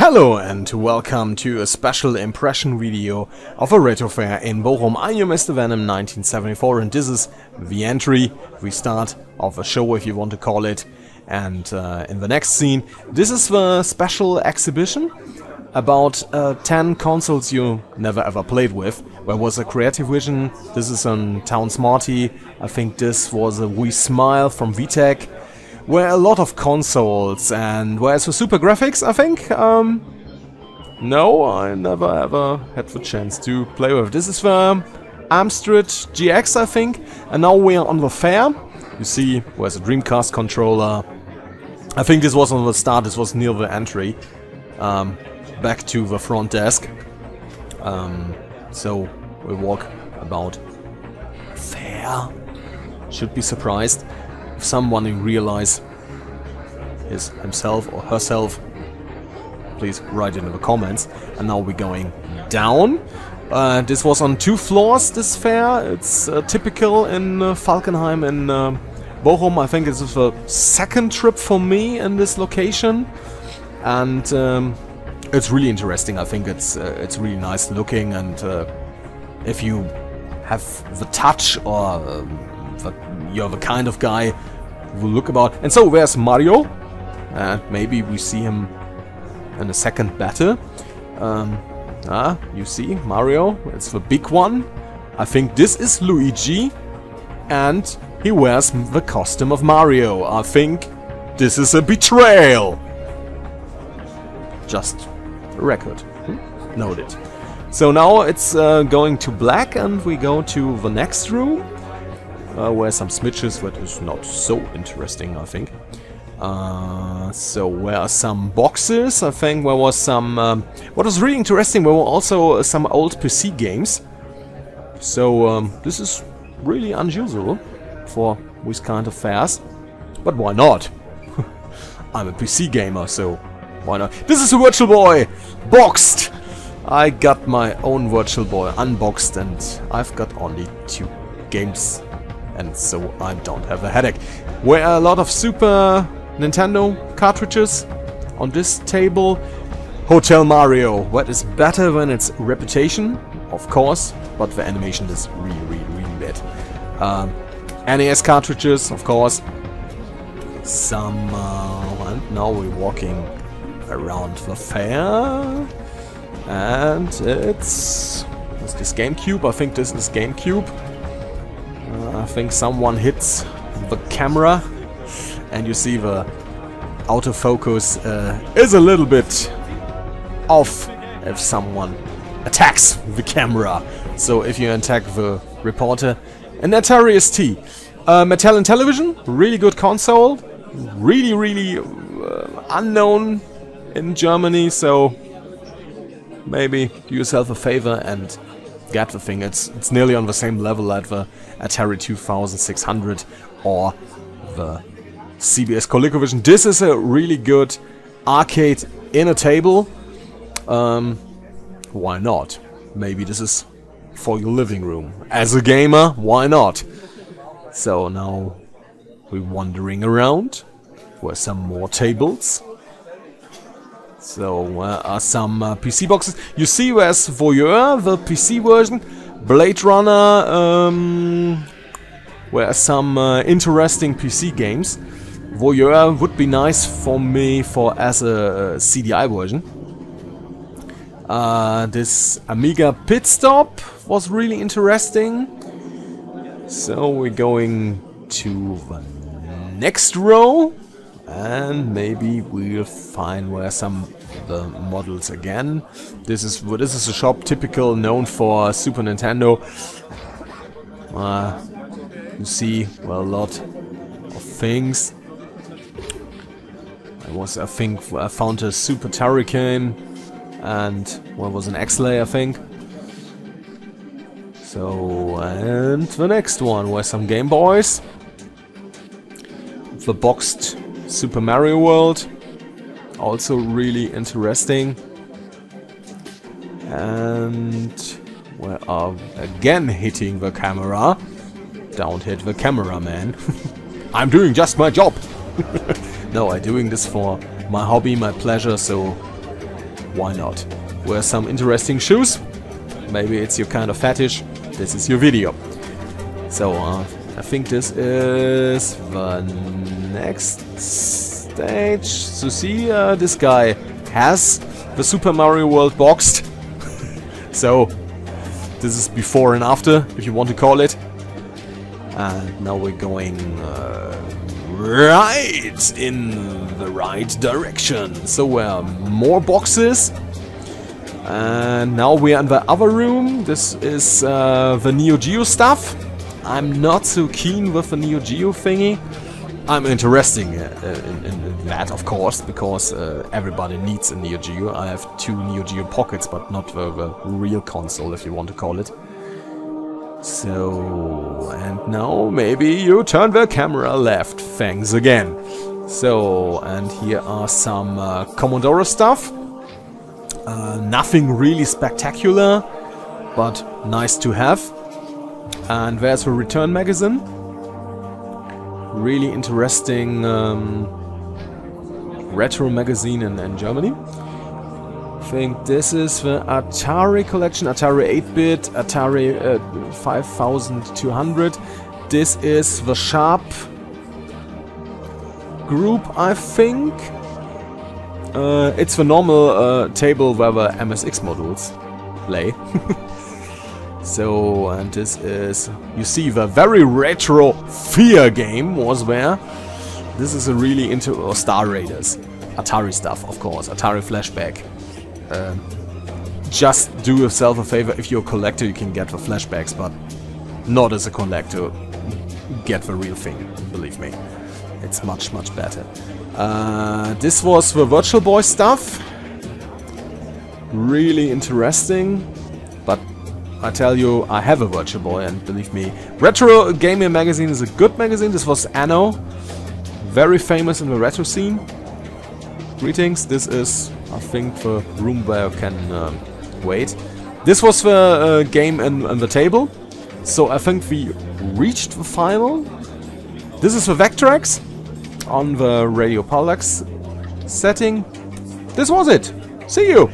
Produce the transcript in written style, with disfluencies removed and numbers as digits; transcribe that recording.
Hello and welcome to a special impression video of a retro fair in Bochum. I am Mr. Venom 1974 and this is the entry, the start of a show if you want to call it. And in the next scene, this is the special exhibition about 10 consoles you never ever played with. There was a Creative Vision, this is a Town Smarty, I think this was a Wii Smile from VTech. Were a lot of consoles, and whereas for Super Graphics, I think, no, I never ever had the chance to play with. This is the Amstrad GX, I think, and now we are on the fair. You see, where's a Dreamcast Controller. I think this was on the start, this was near the entry, back to the front desk. So we walk about fair. Should be surprised if someone who realize is himself or herself. Please write it in the comments. And now we're going down. This was on 2 floors, this fair. It's typical in Falkenheim in Bochum. I think this is the second trip for me in this location. And it's really interesting. I think it's really nice looking, and if you have the touch or you're the kind of guy who will look about. And so there's Mario, and maybe we see him in a second better. You see Mario, it's the big one. I think this is Luigi, and he wears the costume of Mario. I think this is a betrayal. Just a record. Noted. So now it's going to black, and we go to the next room. Where some switches, that is not so interesting, I think. So where are some boxes? I think there was some... what was really interesting, there were also some old PC games. So this is really unusual for these kind of fairs. But why not? I'm a PC gamer, so why not? This is a Virtual Boy! Boxed! I got my own Virtual Boy unboxed, and I've got only 2 games. And so I don't have a headache. Where are a lot of Super Nintendo cartridges on this table. Hotel Mario. What is better than its reputation? Of course, but the animation is really bad. NES cartridges, of course. Some... and now we're walking around the fair. And it's... what's this? GameCube? I think this is GameCube. I think someone hits the camera, and you see the autofocus is a little bit off if someone attacks the camera. So if you attack the reporter, an Atari ST, Mattel Television, really good console, really unknown in Germany. So maybe do yourself a favor and get the thing. It's nearly on the same level as the Atari 2600 or the CBS ColecoVision. This is a really good arcade in a table. Why not? Maybe this is for your living room. As a gamer, why not? So now we're wandering around. Where some more tables. So where are some PC boxes? You see where's Voyeur, the PC version. Blade Runner, where are some interesting PC games. Voyeur would be nice for me as a CDI version. This Amiga Pit Stop was really interesting. So we're going to the next row. And maybe we'll find where some the models again. This is a shop typical known for Super Nintendo. You see, well, a lot of things. I think I found a Super Turricane, and what was an X-Lay, I think. So, and the next one were some Game Boys. The boxed Super Mario World, also really interesting. And we are again hitting the camera. Don't hit the camera, man. I'm doing just my job. No, I'm doing this for my hobby, my pleasure, so why not? Wear some interesting shoes. Maybe it's your kind of fetish. This is your video. So I think this is the next stage. So see, this guy has the Super Mario World boxed. So this is before and after, if you want to call it. And now we're going right in the right direction. So more boxes. And now we're in the other room. This is the Neo Geo stuff. I'm not so keen with the Neo Geo thingy. I'm interested in that, of course, because everybody needs a Neo Geo. I have 2 Neo Geo Pockets, but not the real console, if you want to call it. So, and now maybe you turn the camera left. Thanks again. So, and here are some Commodore stuff. Nothing really spectacular, but nice to have. And there's the Return magazine. Really interesting retro magazine in Germany. I think this is the Atari collection, Atari 8-bit, Atari 5200. This is the Sharp group, I think. It's the normal table where the MSX modules lay. So, and this is, you see, the very retro Fear game was there. This is a really Star Raiders. Atari stuff, of course. Atari Flashback. Just do yourself a favor. If you're a collector, you can get the flashbacks, but not as a collector. Get the real thing, believe me. It's much, much better. This was the Virtual Boy stuff. Really interesting. But I tell you, I have a Virtual Boy, and believe me, Retro Gaming Magazine is a good magazine. This was Anno. Very famous in the retro scene. Greetings. This is, I think, the room where you can wait. This was the game in the table. So I think we reached the final. This is the Vectrex on the Radio Parallax setting. This was it. See you!